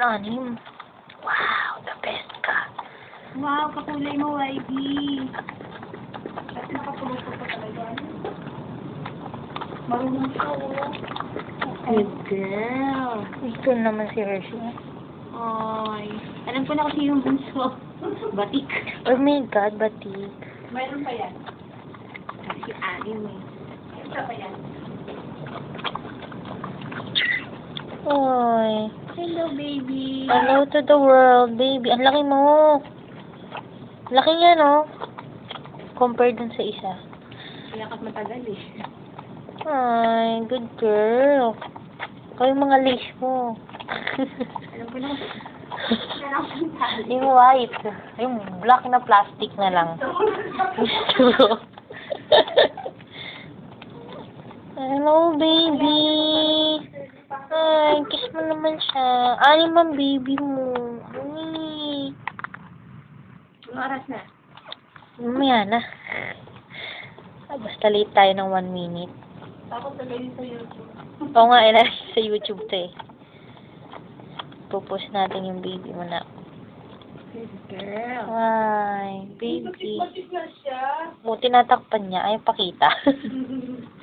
Anim. Wow, the best ka. Wow, kakulay mo, YB. Kasi nakapulog ko pa talaga. Marunong siya, oh. Good girl. Ito naman si Hershey. Ay, alam ko na kasi yung bunso. Batik. Oh my God, batik. Mayroon pa yan. Kasi anim eh. Isa pa yan. Oy. Hello, baby. Hello to the world, baby. Ang laki mo. Laki niya, no? Compared dun sa isa. Kaya kat matagal eh. Ay, good girl. Ikaw yung mga lace mo. Alam ko na kasi. Yung white. Yung black na plastic na lang. Gusto. Hello, baby. Ay, kiss mo naman siya. Anim ang baby mo. Ay. Anong oras na? Mamaya na. Ah, basta late tayo ng 1 minute. Tapos sabihin sa YouTube. Oo nga, ilagay sa YouTube to eh. Pupost natin yung baby mo na. Good girl. Ay, baby. Batik na siya. Mo, tinatakpan niya. Ayaw pakita.